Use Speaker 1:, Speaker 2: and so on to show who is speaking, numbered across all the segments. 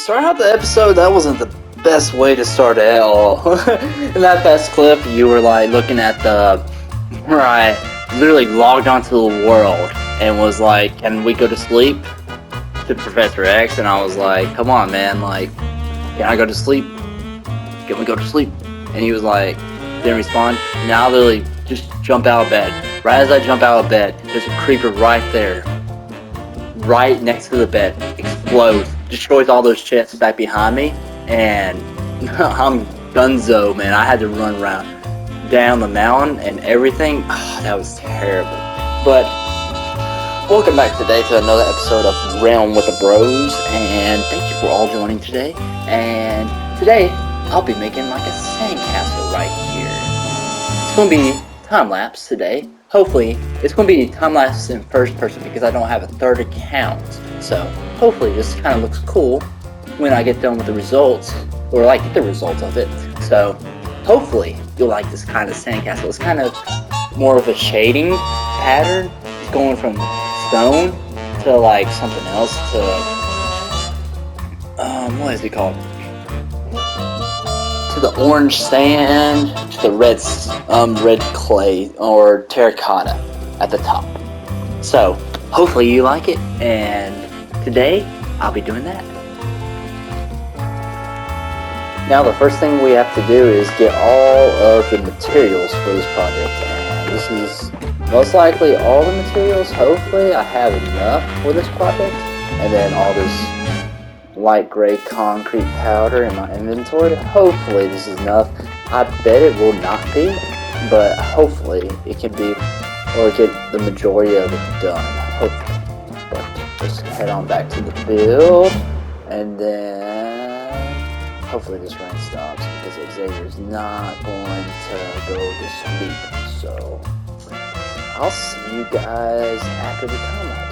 Speaker 1: starting out the episode, that wasn't the best way to start at all. In that past clip, you were like looking at where I literally logged onto the world and was like, "Can we go to sleep?" to Professor X, and I was like, "Come on, man, like, can I go to sleep? Can we go to sleep?" And he was like, didn't respond. And I literally just jump out of bed. Right as I jump out of bed, there's a creeper right there, right next to the bed, explodes, destroys all those chests back behind me, and I'm gunzo, man. I had to run around down the mountain and everything. Oh, that was terrible. But welcome back today to another episode of Realm with the Bros, and thank you for all joining today. And today I'll be making like a sandcastle right here. It's gonna be time lapse today. Hopefully, it's going to be time-lapse in first person because I don't have a third account. So, hopefully this kind of looks cool when I get done with the results, or like get the results of it. So, hopefully you'll like this kind of sandcastle. It's kind of more of a shading pattern. It's going from stone to like something else to, what is it called? To the orange sand, to the red clay or terracotta at the top. So hopefully you like it, and today I'll be doing that. Now the first thing we have to do is get all of the materials for this project, and this is most likely all the materials. Hopefully I have enough for this project, and then all this light gray concrete powder in my inventory. Hopefully this is enough. I bet it will not be, but hopefully it can be, or get the majority of it done. Hopefully. But just head on back to the build, and then hopefully this rain stops because Xavier's not going to go to sleep. So I'll see you guys after the time lapse.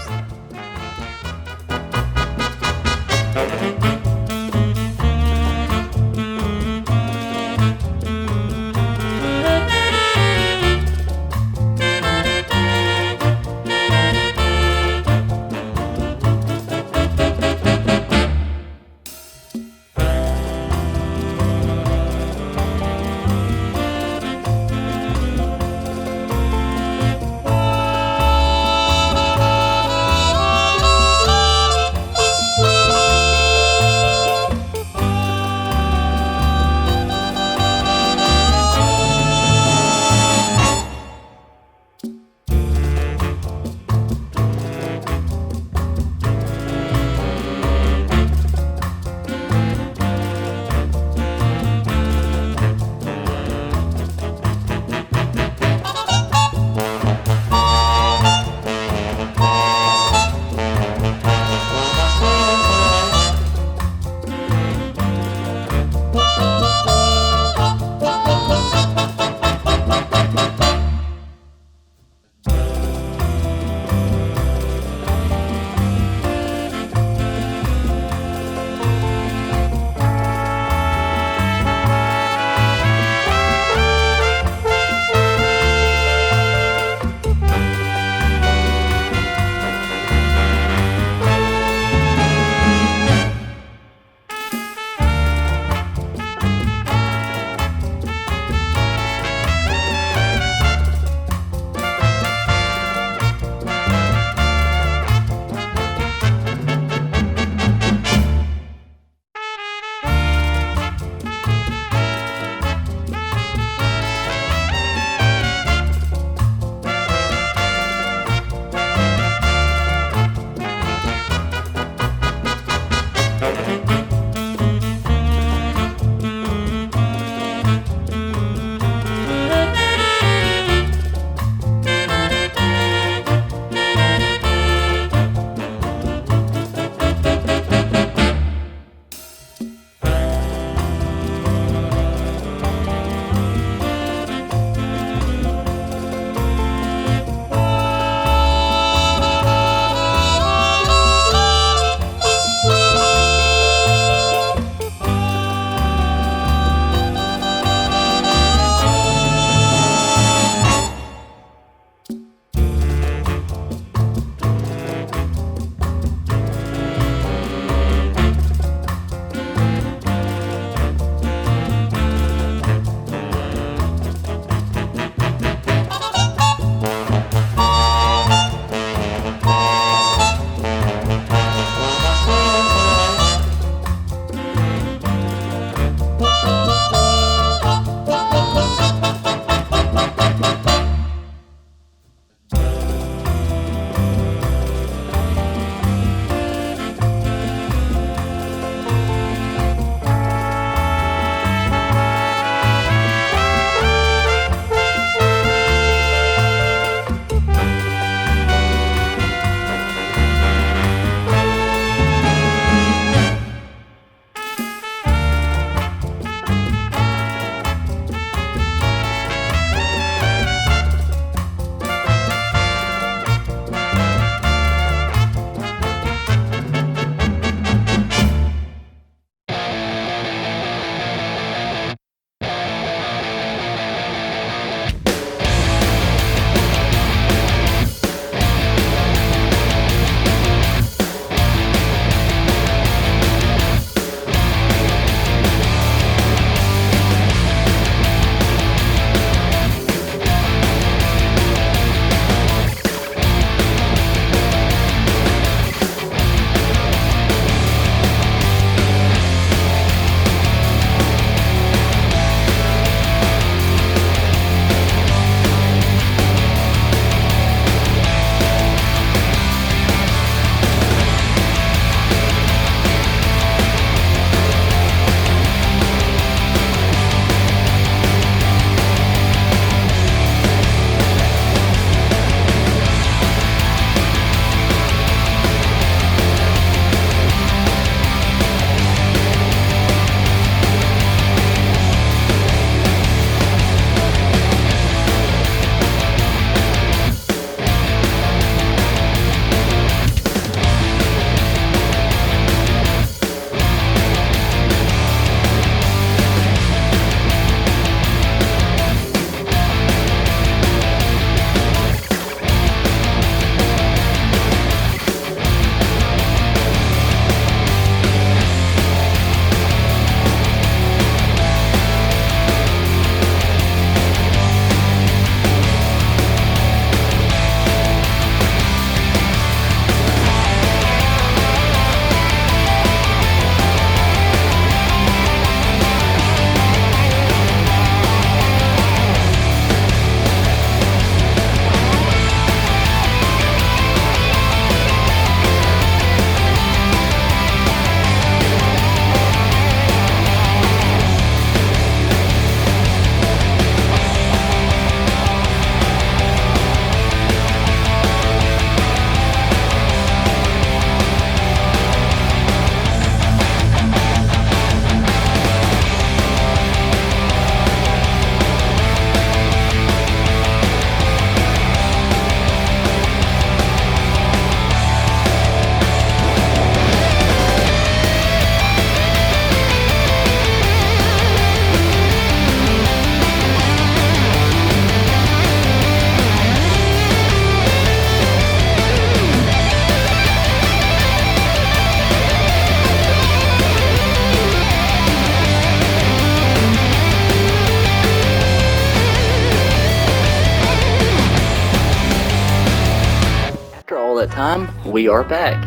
Speaker 1: after all that time, we are back.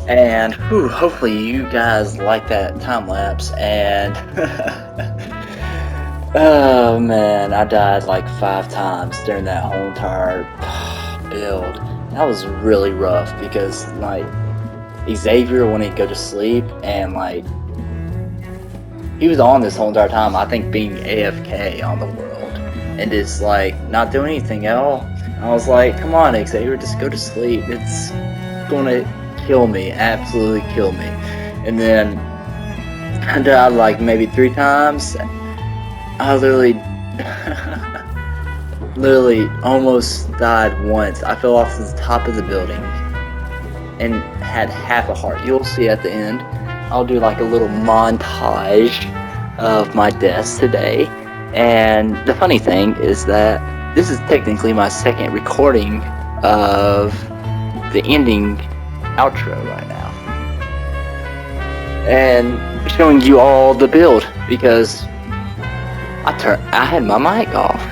Speaker 1: And hopefully you guys like that time lapse. And oh man, I died like 5 times during that whole entire build. That was really rough because like Xavier wouldn't go to sleep, and like he was on this whole entire time, I think being AFK on the world and just like not doing anything at all. I was like, come on Xavier, just go to sleep. It's gonna kill me, absolutely kill me. And then I died like maybe 3 times. I literally almost died once. I fell off the top of the building and had half a heart. You'll see at the end. I'll do like a little montage of my deaths today. And the funny thing is that this is technically my second recording of the ending outro right now. And showing you all the build because I had my mic off.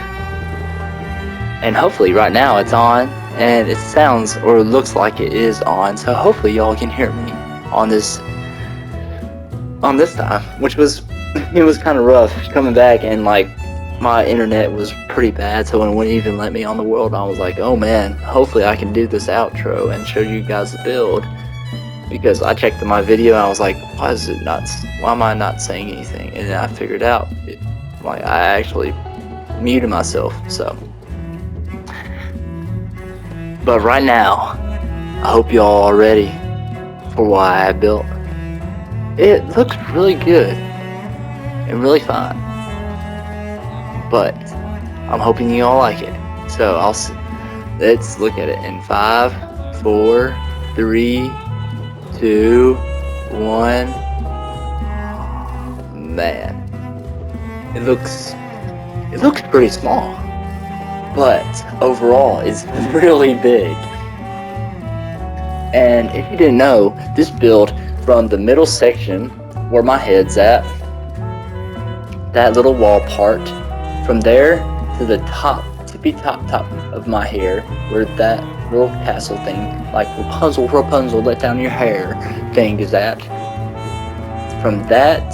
Speaker 1: And hopefully right now it's on and it sounds or looks like it is on. So hopefully y'all can hear me on this time, which was it was kind of rough coming back, and like my internet was pretty bad, so it wouldn't even let me on the world. I was like, oh man, hopefully I can do this outro and show you guys the build, because I checked my video and I was like, why am I not saying anything? And then I figured out like I actually muted myself. So but right now I hope y'all are ready for what I built. It looks really good and really fun, but I'm hoping you all like it. So let's look at it in 5, 4, 3, 2, 1. Man, it looks pretty small, but overall it's really big. And if you didn't know, this build from the middle section where my head's at, that little wall part, from there to the tippy top of my hair, where that little castle thing, like Rapunzel, let down your hair thing is at, from that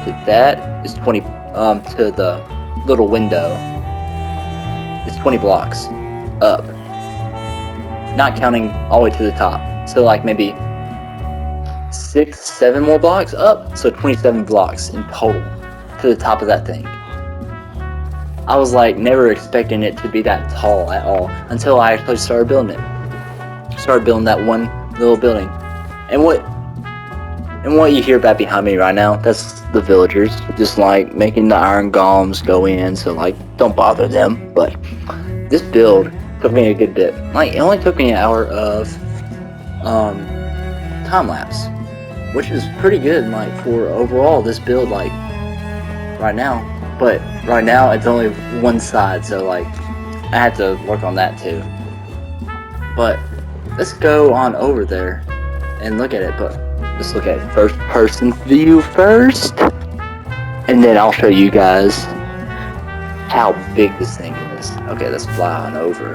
Speaker 1: to that is 20, to the little window, it's 20 blocks up, not counting all the way to the top. So like maybe 6, 7 more blocks up, so 27 blocks in total to the top of that thing. I was like never expecting it to be that tall at all until I actually started building it. Started building that one little building. And what you hear back behind me right now, that's the villagers just like making the iron golems go in, so like don't bother them. But this build took me a good bit. Like it only took me an hour of time lapse, which is pretty good like for overall this build like right now. But right now it's only one side, so like I had to work on that too. But let's go on over there and look at it. But let's look at first person view first, and then I'll show you guys how big this thing is. Okay, let's fly on over.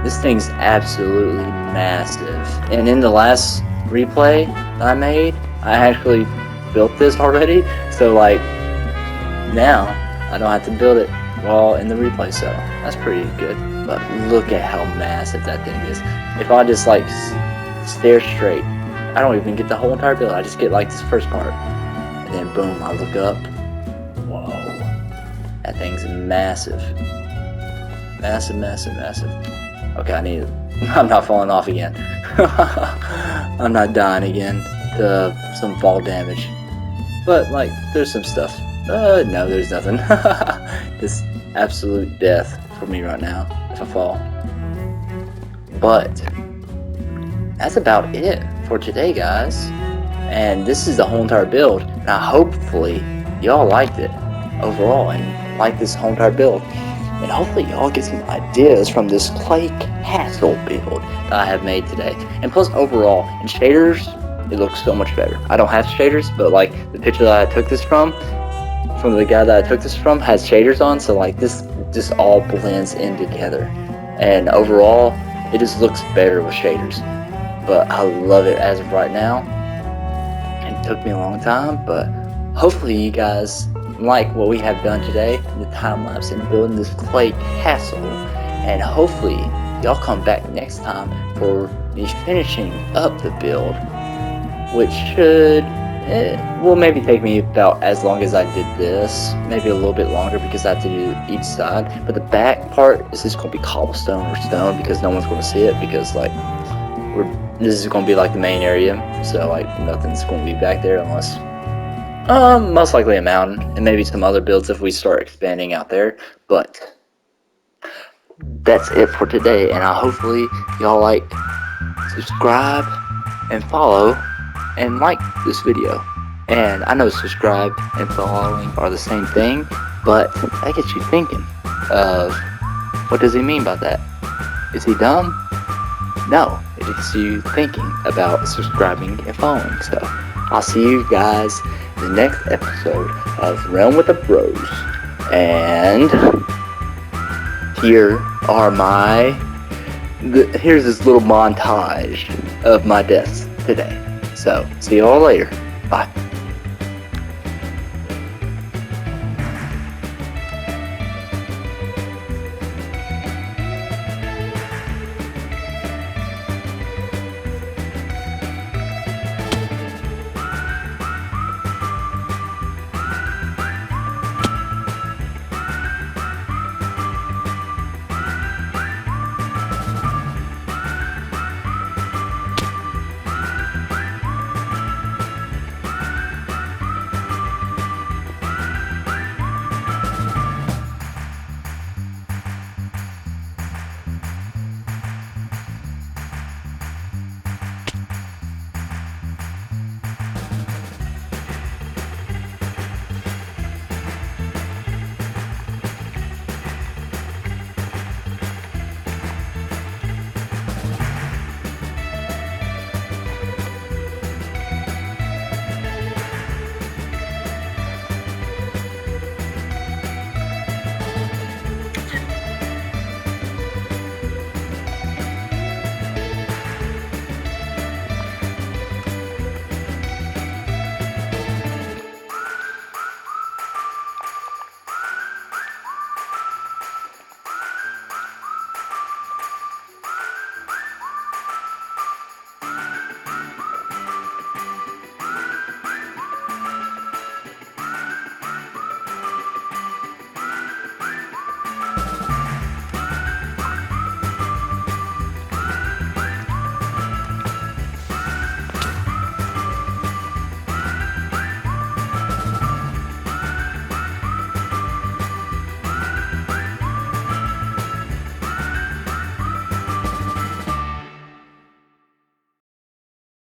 Speaker 1: This thing's absolutely massive. And in the last replay that I made, I actually built this already, so like now I don't have to build it while in the replay, so that's pretty good. But look at how massive that thing is. If I just like stare straight, I don't even get the whole entire build, I just get like this first part, and then boom, I look up. Whoa, that thing's massive. Massive. Okay, I'm not falling off again. I'm not dying again to some fall damage. But like, there's some stuff. No, there's nothing. Just absolute death for me right now if I fall. But that's about it for today, guys. And this is the whole entire build. Now hopefully y'all liked it overall and like this whole entire build. And hopefully y'all get some ideas from this clay castle build that I have made today. And plus overall, in shaders, it looks so much better. I don't have shaders, but like the picture that I took this from the guy that I took this from has shaders on, so like this just all blends in together. And overall, It just looks better with shaders. But I love it as of right now. It took me a long time, but hopefully you guys like what we have done today, the time lapse in building this clay castle, and hopefully y'all come back next time for me finishing up the build, which should will maybe take me about as long as I did this, maybe a little bit longer because I have to do each side. But the back part is just gonna be cobblestone or stone because no one's gonna see it, because like this is gonna be like the main area, so like nothing's gonna be back there unless most likely a mountain and maybe some other builds if we start expanding out there. But that's it for today, and hopefully y'all like, subscribe, and follow, and like this video. And I know subscribe and following are the same thing, but that gets you thinking of what does he mean by that? Is he dumb? No, it gets you thinking about subscribing and following. So I'll see you guys in the next episode of Realm with the Bros. And here are here's this little montage of my deaths today. So see you all later. Bye.